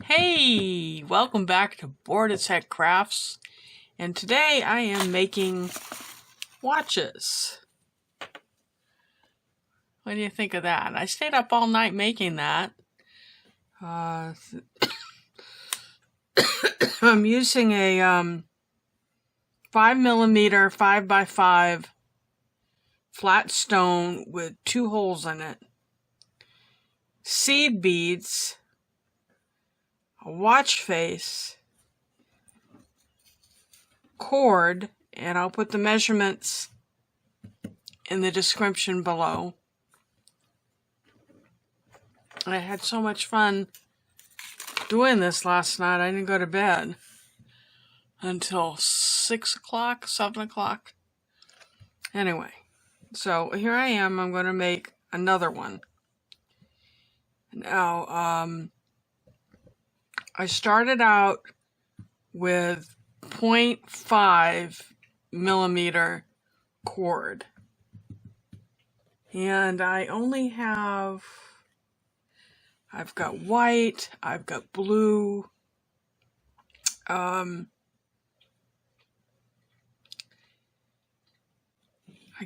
Hey, welcome back to Board Set Crafts, and today I am making watches. What do you think of that? I stayed up all night making that. I'm using a 5mm 5x5 flat stone with 2 holes in it, seed beads, a watch face, cord, and I'll put the measurements in the description below. I had so much fun doing this last night. I didn't go to bed until 6 o'clock, 7 o'clock. Anyway, so here I am. I'm going to make another one. Now, I started out with 0.5mm cord, and I only have, I've got white, I've got blue, I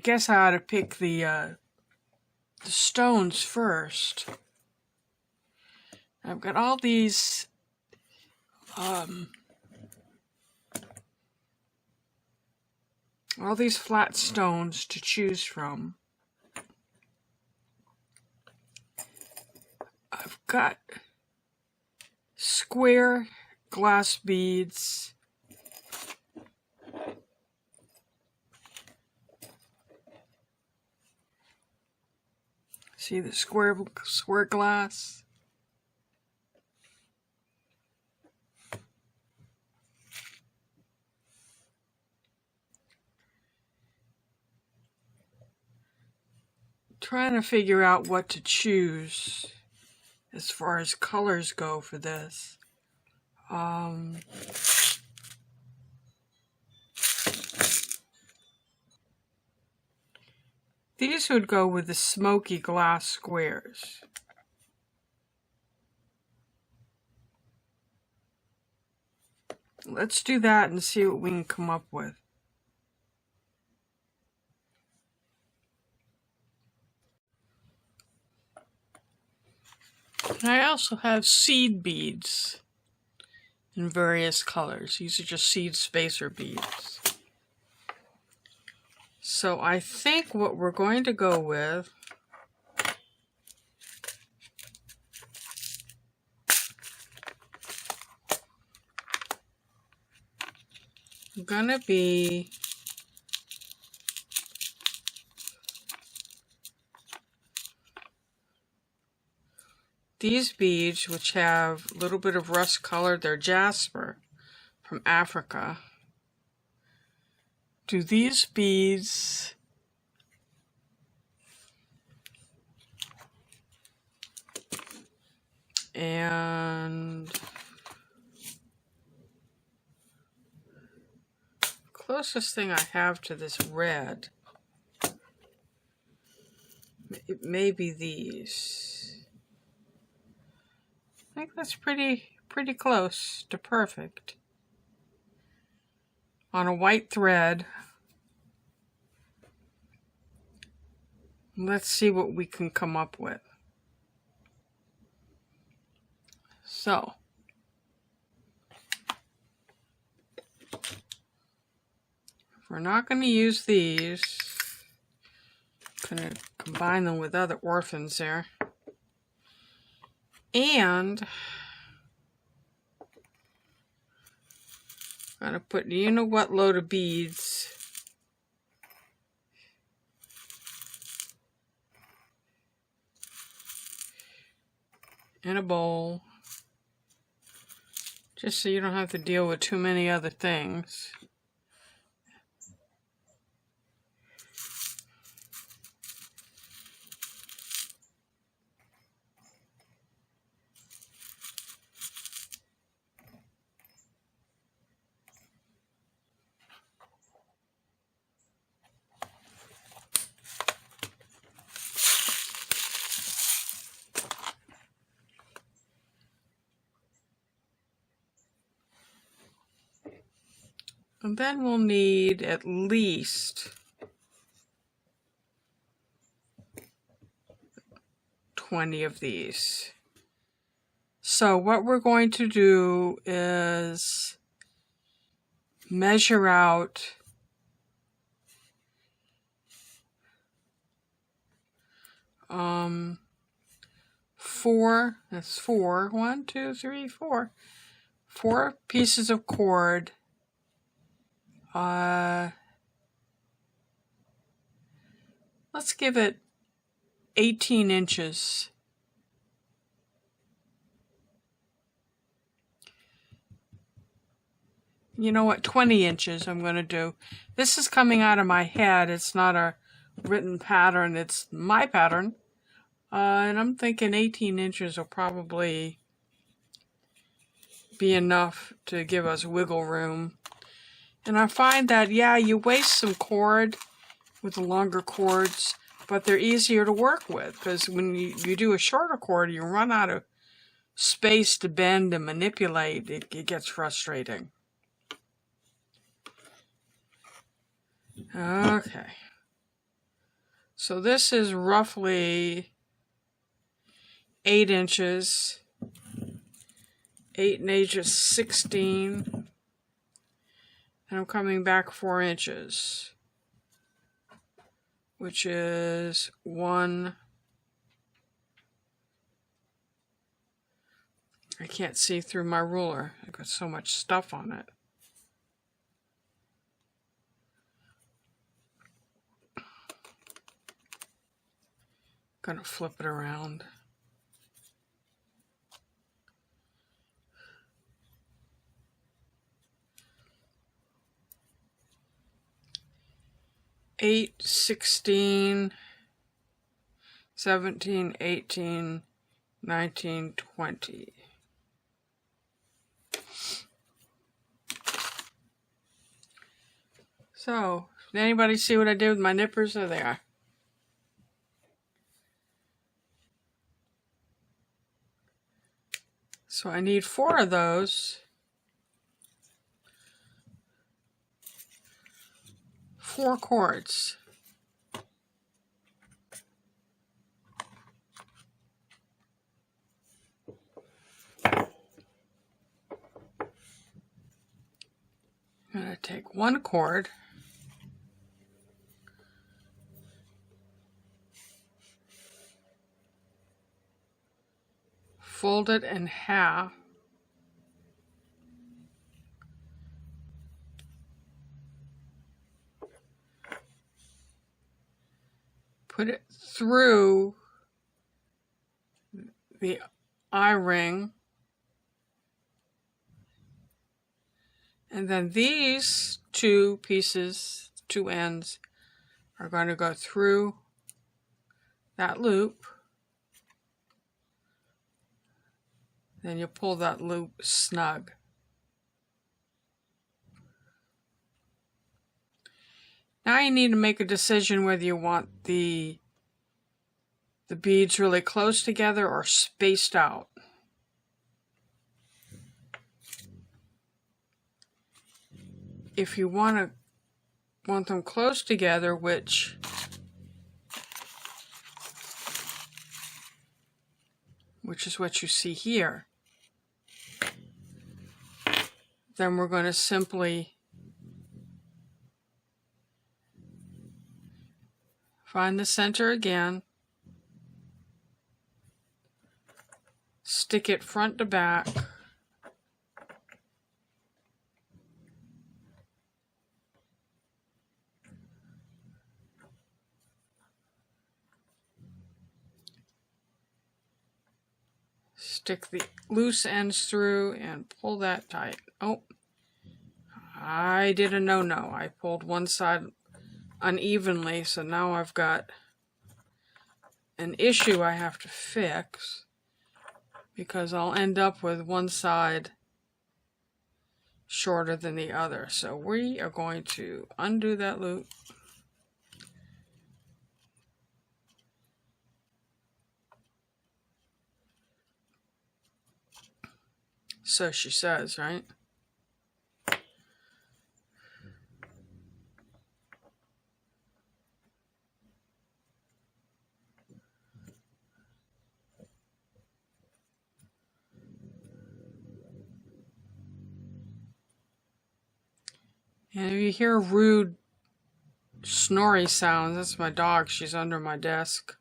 guess I ought to pick the stones first. I've got all these flat stones to choose from. I've got square glass beads, see the square glass. Trying to figure out what to choose as far as colors go for this. These would go with the smoky glass squares. Let's do that and see what we can come up with. And I also have seed beads in various colors. These are just seed spacer beads. So I think what we're going to go with gonna be these beads, which have a little bit of rust color. They're jasper from Africa. Do these beads and closest thing I have to this red, it may be these. I think that's pretty close to perfect. On a white thread. Let's see what we can come up with. So, if we're not going to use these, I'm going to combine them with other orphans there. And I'm going to put you know what load of beads in a bowl, just so you don't have to deal with too many other things. And then we'll need at least 20 of these. So what we're going to do is measure out four, that's four, 1, 2, 3, 4. 4 pieces of cord. Let's give it 18 inches. You know what, 20 inches I'm going to do. This is coming out of my head. It's not a written pattern. It's my pattern. And I'm thinking 18 inches will probably be enough to give us wiggle room. And I find that, yeah, you waste some cord with the longer cords, but they're easier to work with, because when you do a shorter cord, you run out of space to bend and manipulate. It gets frustrating. Okay. So this is roughly 8 inches. 8 and 8 is 16. And I'm coming back 4 inches, which is 1. I can't see through my ruler. I've got so much stuff on it. Gonna flip it around. Eight, 16, 17, 18, 19, 20. So, did anybody see what I did with my nippers? There they are. So I need 4 of those. 4 cords. I'm going to take 1 cord, fold it in half, put it through the eye-ring, and then these 2 pieces, 2 ends, are going to go through that loop. Then you pull that loop snug. Now you need to make a decision whether you want the beads really close together or spaced out. If you want them close together, which is what you see here, then we're going to simply find the center again, stick it front to back, stick the loose ends through and pull that tight. Oh, I did a no-no. I pulled one side unevenly, so now I've got an issue I have to fix, because I'll end up with one side shorter than the other. So we are going to undo that loop. So she says, right? And if you hear rude snoring sounds, that's my dog. She's under my desk,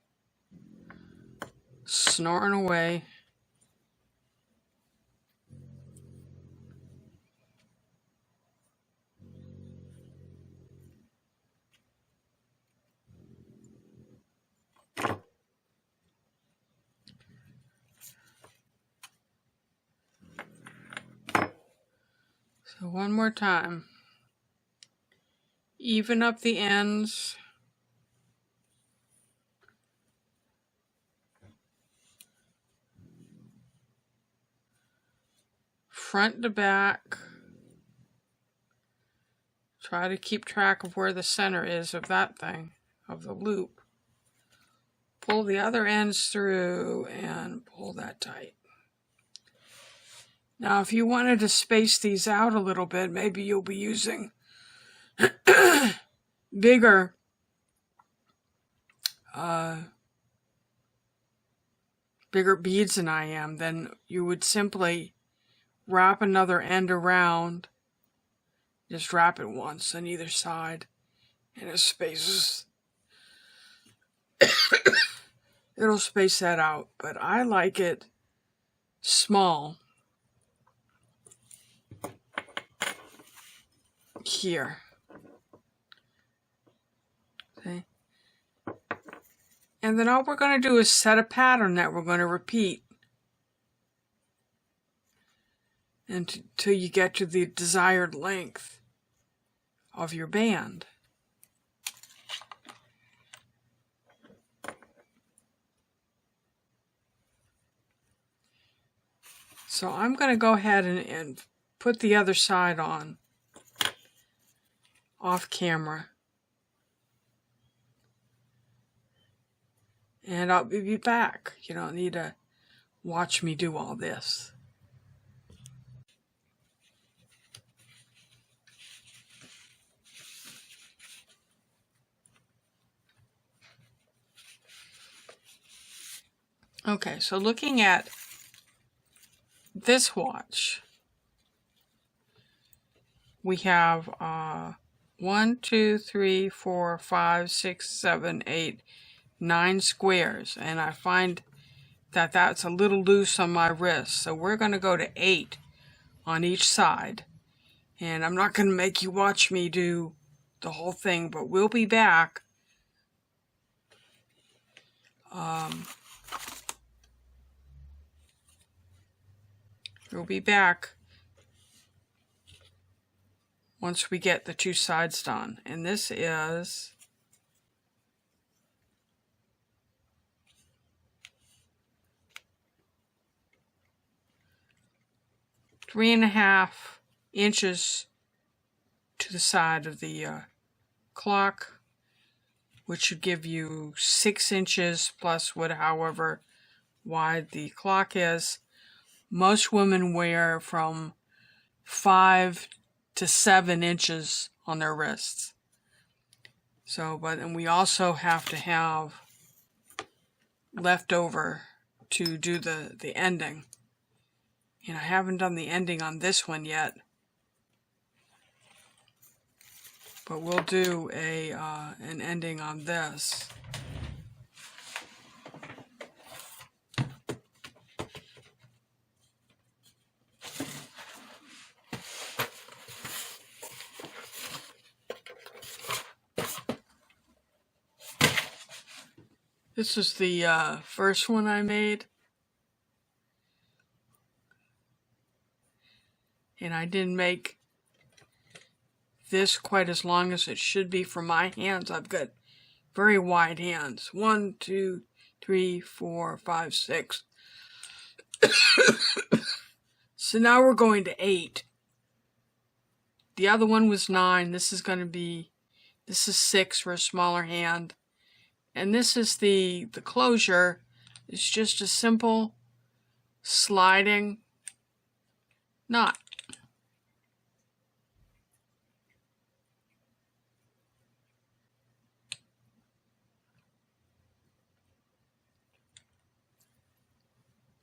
snoring away. So one more time. Even up the ends. Front to back. Try to keep track of where the center is of that thing, of the loop. Pull the other ends through and pull that tight. Now, if you wanted to space these out a little bit, maybe you'll be using bigger beads than I am, then you would simply wrap another end around. Just wrap it once on either side, and it spaces. It'll space that out, but I like it small here. Okay. And then all we're going to do is set a pattern that we're going to repeat until you get to the desired length of your band. So I'm going to go ahead and put the other side on off camera. And I'll be back. You don't need to watch me do all this. Okay, so looking at this watch, we have 1, 2, 3, 4, 5, 6, 7, 8, 9 squares, and I find that that's a little loose on my wrist, so we're going to go to 8 on each side. And I'm not going to make you watch me do the whole thing, but we'll be back. We'll be back once we get the two sides done. And this is 3.5 inches to the side of the clock, which should give you 6 inches plus however wide the clock is. Most women wear from 5 to 7 inches on their wrists. So, and we also have to have leftover to do the ending. And I haven't done the ending on this one yet, but we'll do an ending on this. This is the first one I made. And I didn't make this quite as long as it should be for my hands. I've got very wide hands. 1, 2, 3, 4, 5, 6. So now we're going to 8. The other one was 9. This is 6 for a smaller hand. And this is the closure. It's just a simple sliding knot.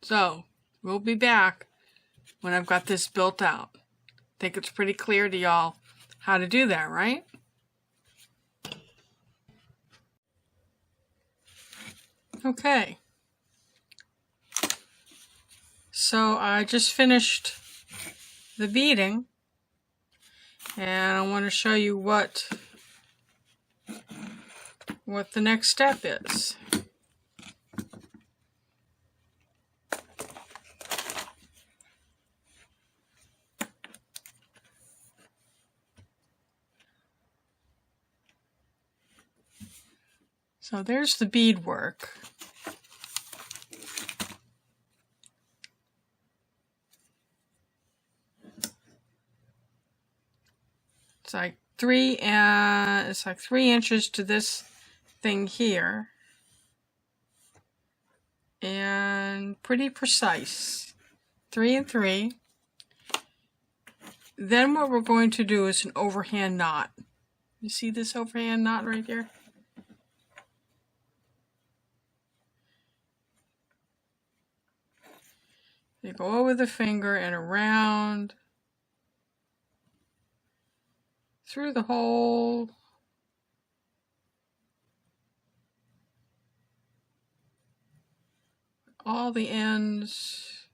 So, we'll be back when I've got this built out. I think it's pretty clear to y'all how to do that, right? Okay. So I just finished the beading, and I want to show you what the next step is. So there's the beadwork. It's like 3 inches to this thing here, and pretty precise, 3 and 3. Then what we're going to do is an overhand knot. You see this overhand knot right here? You go over the finger and around through the hole. All the ends.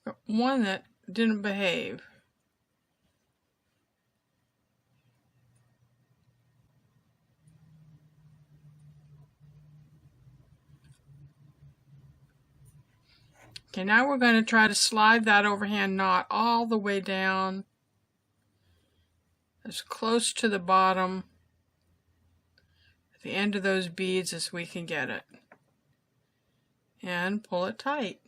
Got one that didn't behave. Okay, now we're going to try to slide that overhand knot all the way down as close to the bottom at the end of those beads as we can get it. And pull it tight.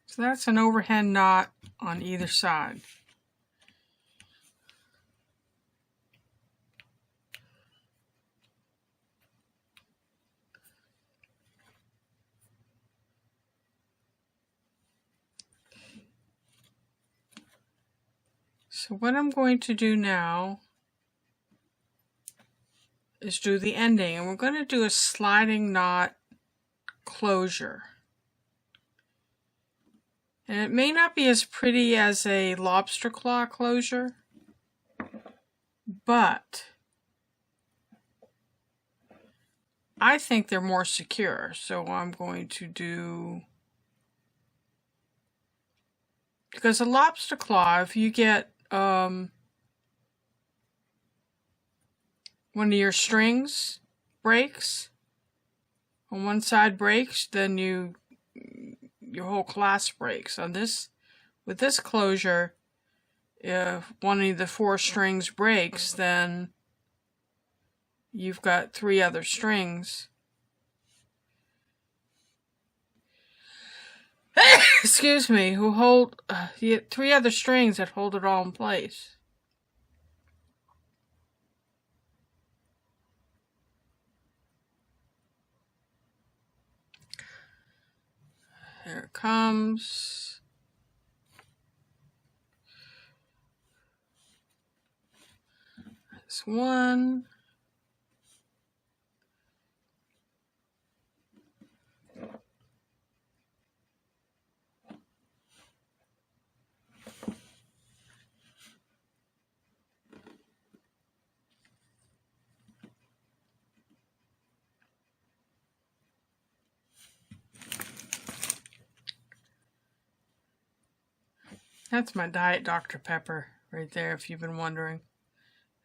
So that's an overhand knot on either side. So what I'm going to do now is do the ending, and we're going to do a sliding knot closure. And it may not be as pretty as a lobster claw closure, but I think they're more secure. So I'm going to do, because a lobster claw, if you get one of your strings breaks, on one side breaks, then your whole clasp breaks. On this, with this closure, if one of the 4 strings breaks, then you've got 3 other strings. Excuse me, who hold 3 other strings that hold it all in place. There it comes. That's 1. That's my Diet Dr. Pepper right there, if you've been wondering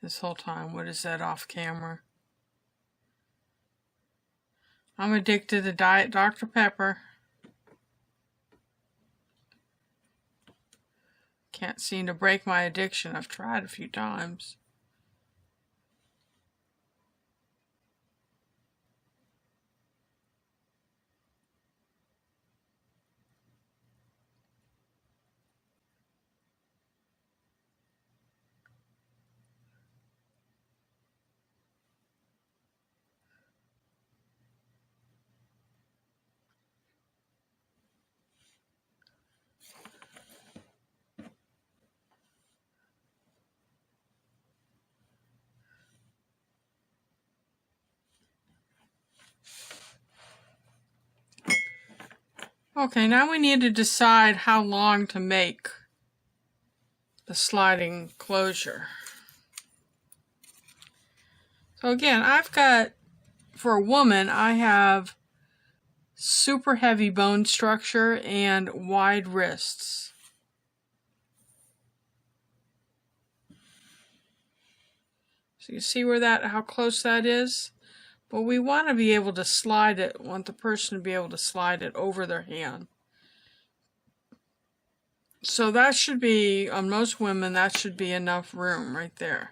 this whole time. What is that off camera? I'm addicted to Diet Dr. Pepper. Can't seem to break my addiction. I've tried a few times. Okay, now we need to decide how long to make the sliding closure. So again, I've got, for a woman, I have super heavy bone structure and wide wrists. So you see where how close that is? But we want to be able to slide it, want the person to be able to slide it over their hand. So that should be, on most women, that should be enough room right there.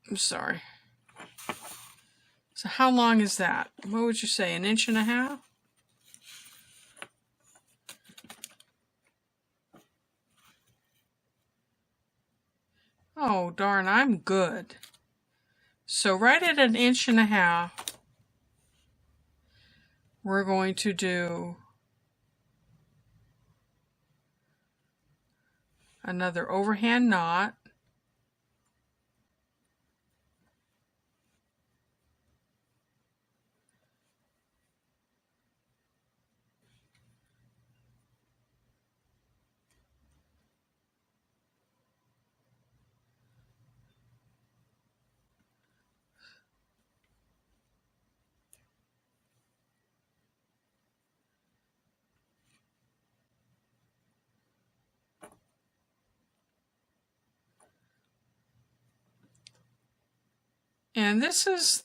I'm sorry. So how long is that? What would you say, 1.5 inches? Oh, darn, I'm good. So right at 1.5 inches, we're going to do another overhand knot. And this is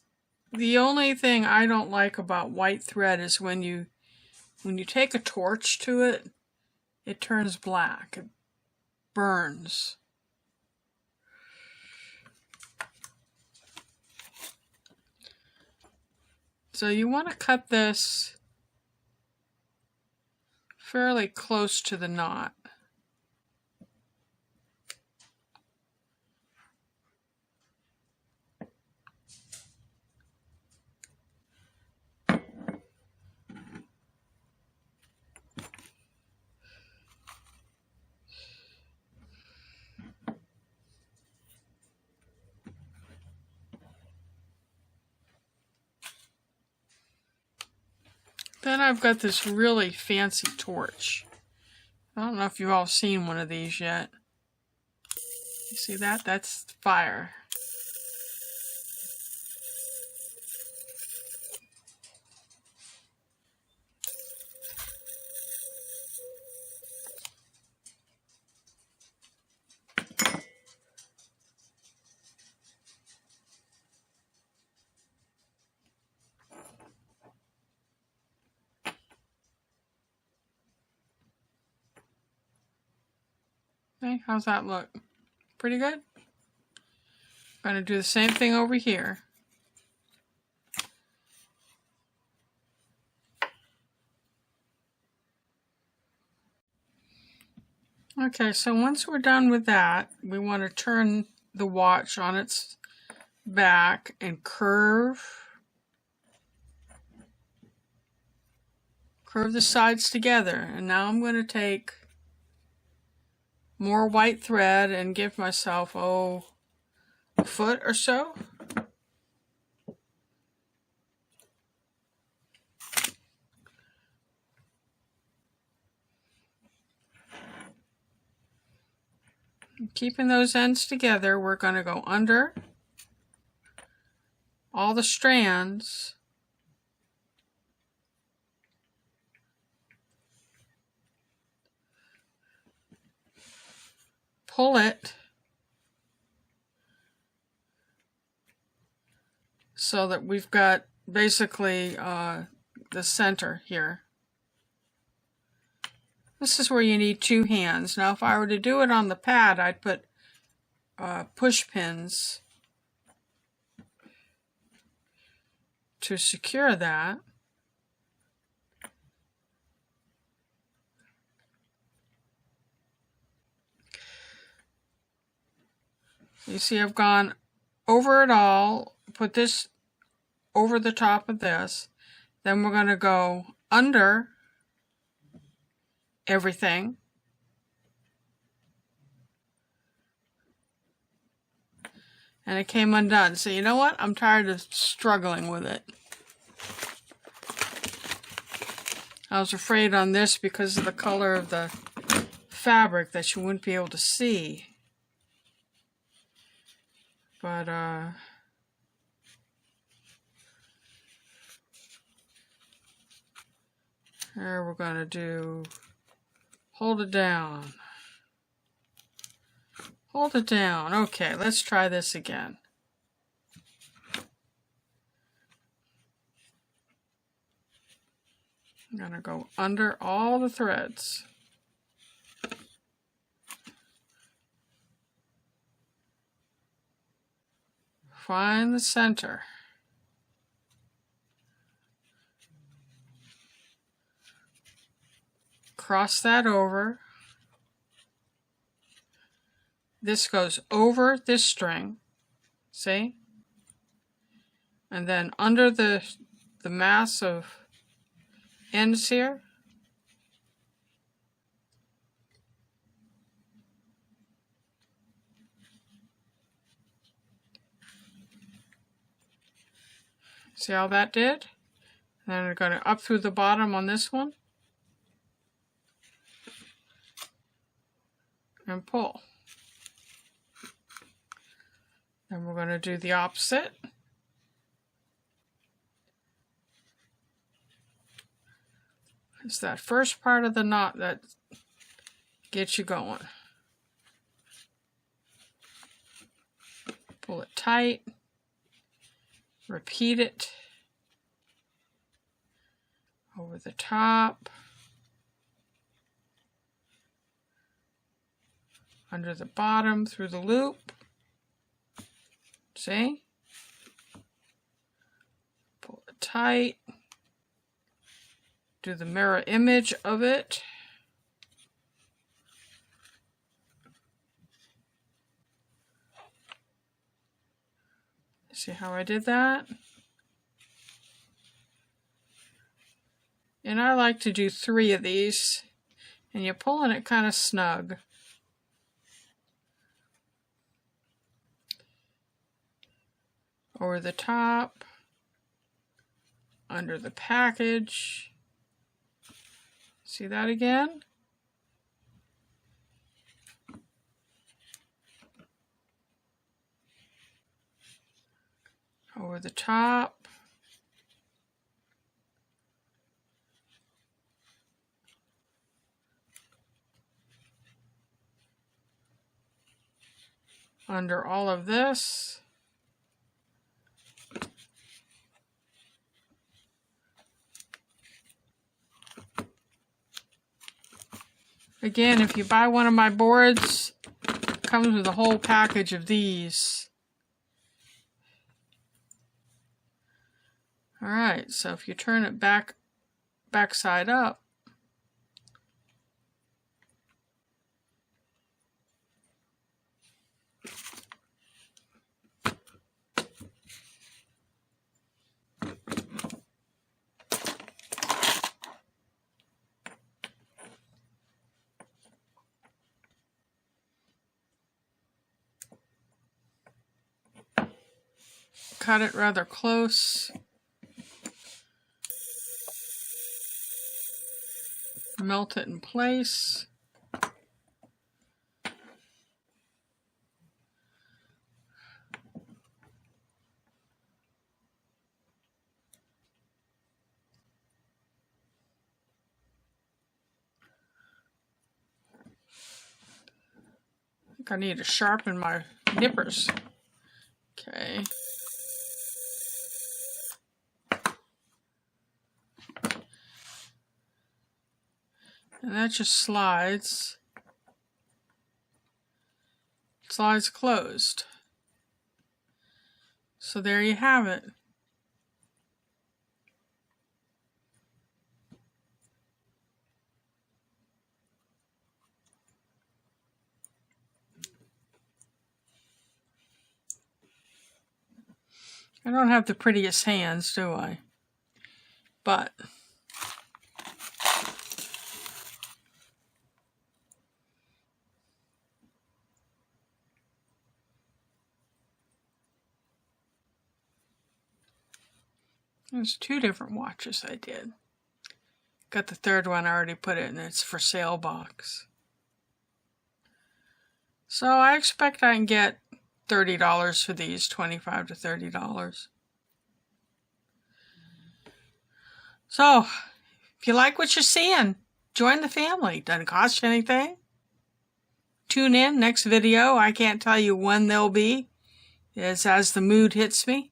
the only thing I don't like about white thread is when you take a torch to it, it turns black. It burns. So you want to cut this fairly close to the knot. Then I've got this really fancy torch. I don't know if you've all seen one of these yet. You see that? That's fire. Okay, how's that look? Pretty good? I'm going to do the same thing over here. Okay, so once we're done with that, we want to turn the watch on its back and curve the sides together. And now I'm going to take more white thread and give myself, a foot or so. Keeping those ends together, we're going to go under all the strands. Pull it so that we've got basically the center here. This is where you need 2 hands. Now if I were to do it on the pad, I'd put push pins to secure that. You see I've gone over it all, put this over the top of this, then we're going to go under everything. And it came undone. So you know what? I'm tired of struggling with it. I was afraid on this because of the color of the fabric that you wouldn't be able to see. But here we're going to do, hold it down. Hold it down. Okay, let's try this again. I'm going to go under all the threads. Find the center. Cross that over. This goes over this string, see? And then under the mass of ends here, see how that did? And then we're going to up through the bottom on this one and pull. Then we're going to do the opposite. It's that first part of the knot that gets you going. Pull it tight. Repeat it. Over the top. Under the bottom through the loop. See? Pull it tight. Do the mirror image of it. See how I did that? And I like to do 3 of these, and you're pulling it kind of snug. Over the top, under the package. See that again? Over the top. Under all of this. Again, if you buy one of my boards, it comes with a whole package of these. Alright, so if you turn it back side up, cut it rather close. Melt it in place. I think I need to sharpen my nippers. Okay. And that just slides closed. So there you have it. I don't have the prettiest hands, do I? But there's 2 different watches I did. Got the third one, I already put it in its for sale box. So I expect I can get $30 for these, $25 to $30. So, if you like what you're seeing, join the family. Doesn't cost you anything. Tune in, next video. I can't tell you when they'll be. It's as the mood hits me.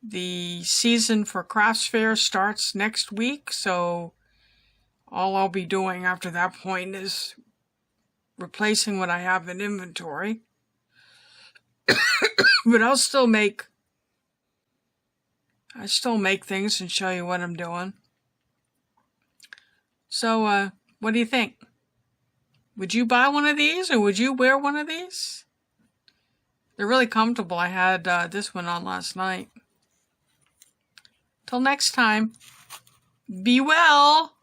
The season for crafts fair starts next week, so all I'll be doing after that point is replacing what I have in inventory. But I still make things and show you what I'm doing. So, what do you think? Would you buy one of these, or would you wear one of these? They're really comfortable. I had this one on last night. Till next time, be well.